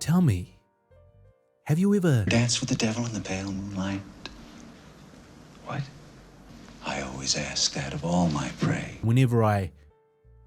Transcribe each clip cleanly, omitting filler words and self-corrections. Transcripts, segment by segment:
Tell me, have you ever danced with the devil in the pale moonlight? What? I always ask that of all my prey. Whenever I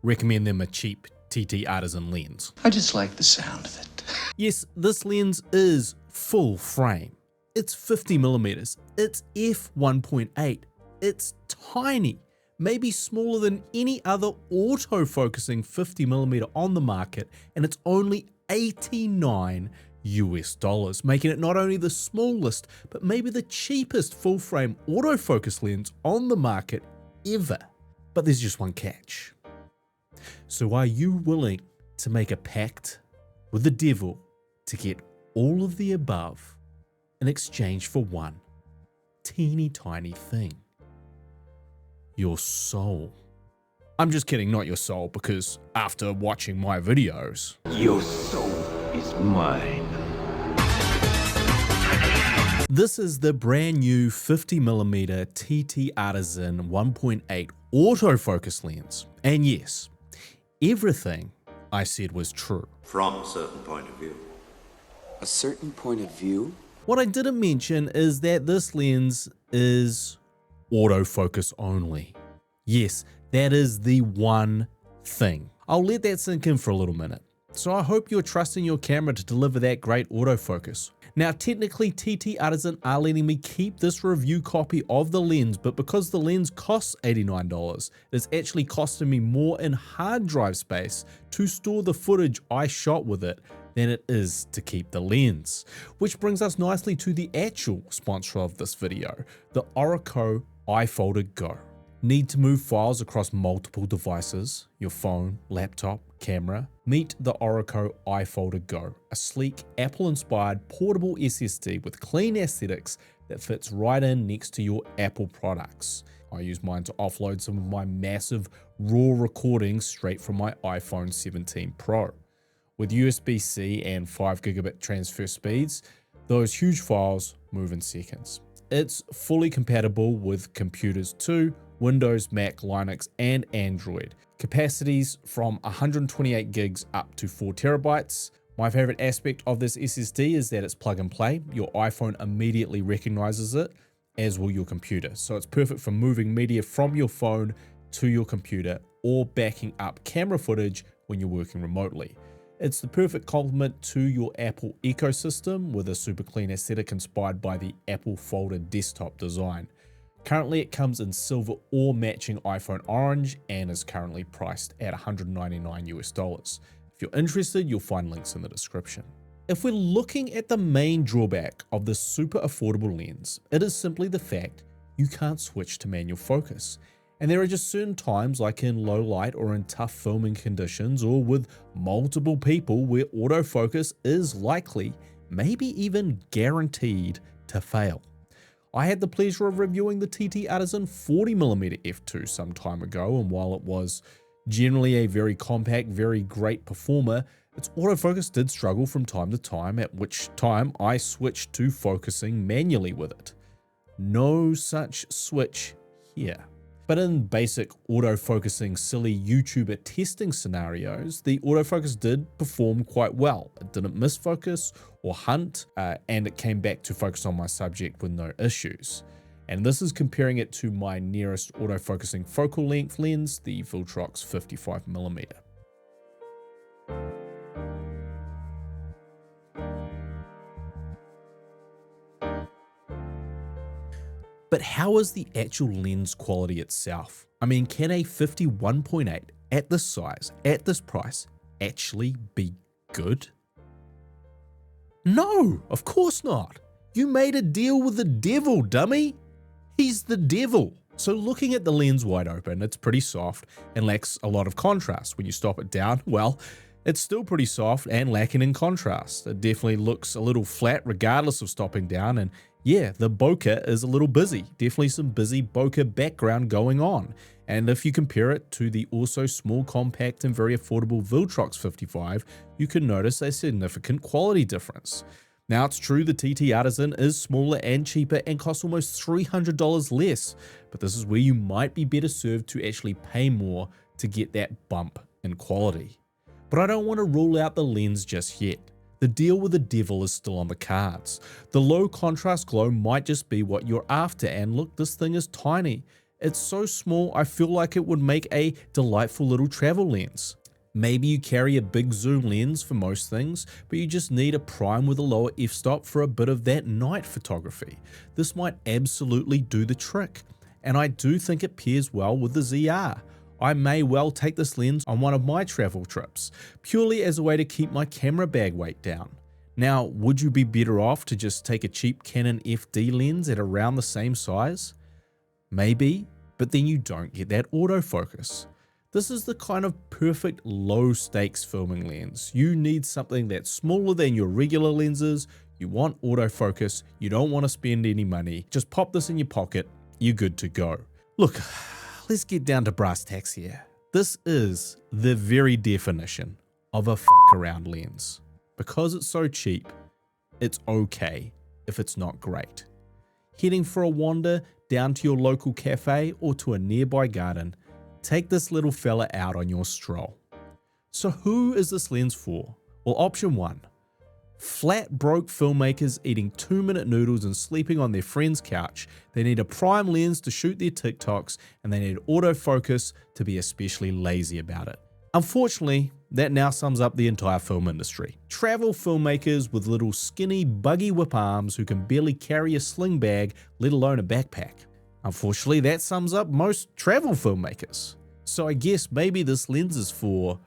recommend them a cheap TT Artisan lens. I just like the sound of it. Yes, this lens is full frame. It's 50mm. It's f1.8. It's tiny, maybe smaller than any other autofocusing 50mm on the market, and it's only $89 US, making it not only the smallest, but maybe the cheapest full frame autofocus lens on the market ever. But there's just one catch. So are you willing to make a pact with the devil to get all of the above in exchange for one teeny tiny thing? Your soul. I'm just kidding, not your soul, because after watching my videos, your soul is mine. This is the brand new 50mm TT Artisan 1.8 autofocus lens. And yes, everything I said was true. From a certain point of view. A certain point of view? What I didn't mention is that this lens is autofocus only. Yes, that is the one thing. I'll let that sink in for a little minute. So I hope you're trusting your camera to deliver that great autofocus. Now, technically, TT Artisan are letting me keep this review copy of the lens, but because the lens costs $89, it's actually costing me more in hard drive space to store the footage I shot with it than it is to keep the lens. Which brings us nicely to the actual sponsor of this video, the Autofocus iFolder Go. Need to move files across multiple devices, your phone, laptop, camera? Meet the Autofocus iFolder Go, a sleek, Apple-inspired portable SSD with clean aesthetics that fits right in next to your Apple products. I use mine to offload some of my massive raw recordings straight from my iPhone 17 Pro. With USB-C and 5GB transfer speeds, those huge files move in seconds. It's fully compatible with computers too, Windows, Mac, Linux, and Android. Capacities from 128 gigs up to 4 terabytes. My favorite aspect of this SSD is that it's plug and play. Your iPhone immediately recognizes it, as will your computer. So it's perfect for moving media from your phone to your computer or backing up camera footage when you're working remotely. It's the perfect complement to your Apple ecosystem with a super clean aesthetic inspired by the Apple Folder desktop design. Currently, it comes in silver or matching iPhone orange and is currently priced at $199 US. If you're interested, you'll find links in the description. If we're looking at the main drawback of this super affordable lens, it is simply the fact you can't switch to manual focus. And there are just certain times, like in low light or in tough filming conditions or with multiple people, where autofocus is likely, maybe even guaranteed, to fail. I had the pleasure of reviewing the TT Artisan 40mm f2 some time ago, and while it was generally a very compact, very great performer, its autofocus did struggle from time to time, at which time I switched to focusing manually with it. No such switch here. But in basic autofocusing silly YouTuber testing scenarios, the autofocus did perform quite well. It didn't miss focus or hunt, and it came back to focus on my subject with no issues. And this is comparing it to my nearest autofocusing focal length lens, the Viltrox 55mm. But how is the actual lens quality itself? I mean, can a 51.8 at this size, at this price, actually be good? No, of course not. You made a deal with the devil, dummy. He's the devil. So looking at the lens wide open, it's pretty soft and lacks a lot of contrast. When you stop it down, well, it's still pretty soft and lacking in contrast. It definitely looks a little flat regardless of stopping down, and yeah, the bokeh is a little busy. Definitely some busy bokeh background going on. And if you compare it to the also small, compact, and very affordable Viltrox 55, you can notice a significant quality difference. Now, it's true the TT Artisan is smaller and cheaper and costs almost $300 less, but this is where you might be better served to actually pay more to get that bump in quality. But I don't want to rule out the lens just yet. The deal with the devil is still on the cards. The low contrast glow might just be what you're after, and look, this thing is tiny. It's so small I feel like it would make a delightful little travel lens. Maybe you carry a big zoom lens for most things, but you just need a prime with a lower f-stop for a bit of that night photography. This might absolutely do the trick, and I do think it pairs well with the ZR. I may well take this lens on one of my travel trips, purely as a way to keep my camera bag weight down. Now, would you be better off to just take a cheap Canon FD lens at around the same size? Maybe, but then you don't get that autofocus. This is the kind of perfect low stakes filming lens. You need something that's smaller than your regular lenses, you want autofocus, you don't want to spend any money, just pop this in your pocket, you're good to go. Look, let's get down to brass tacks here. This is the very definition of a fuck around lens. Because it's so cheap, it's okay if it's not great. Heading for a wander down to your local cafe or to a nearby garden, take this little fella out on your stroll. So who is this lens for? Well, option 1. Flat broke filmmakers eating 2-minute noodles and sleeping on their friend's couch. They need a prime lens to shoot their TikToks, and they need autofocus to be especially lazy about it. Unfortunately, that now sums up the entire film industry. Travel filmmakers with little skinny buggy whip arms who can barely carry a sling bag, let alone a backpack. Unfortunately, that sums up most travel filmmakers. So I guess maybe this lens is for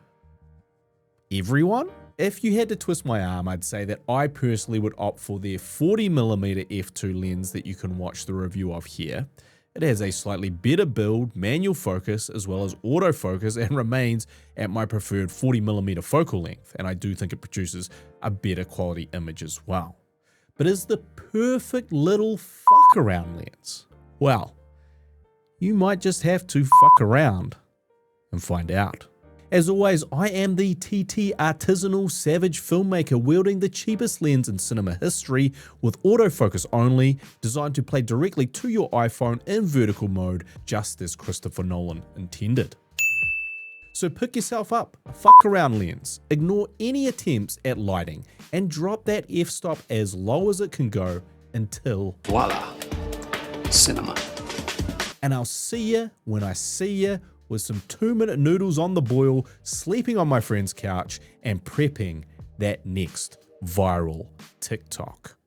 everyone? If you had to twist my arm, I'd say that I personally would opt for their 40mm f2 lens that you can watch the review of here. It has a slightly better build, manual focus, as well as autofocus, and remains at my preferred 40mm focal length, and I do think it produces a better quality image as well. But is the perfect little fuck around lens? Well, you might just have to fuck around and find out. As always, I am the TT artisanal savage filmmaker wielding the cheapest lens in cinema history with autofocus only, designed to play directly to your iPhone in vertical mode, just as Christopher Nolan intended. So pick yourself up a fuck around lens, ignore any attempts at lighting, and drop that f-stop as low as it can go until Voila. Cinema. And I'll see ya when I see ya, with some 2-minute noodles on the boil, sleeping on my friend's couch, and prepping that next viral TikTok.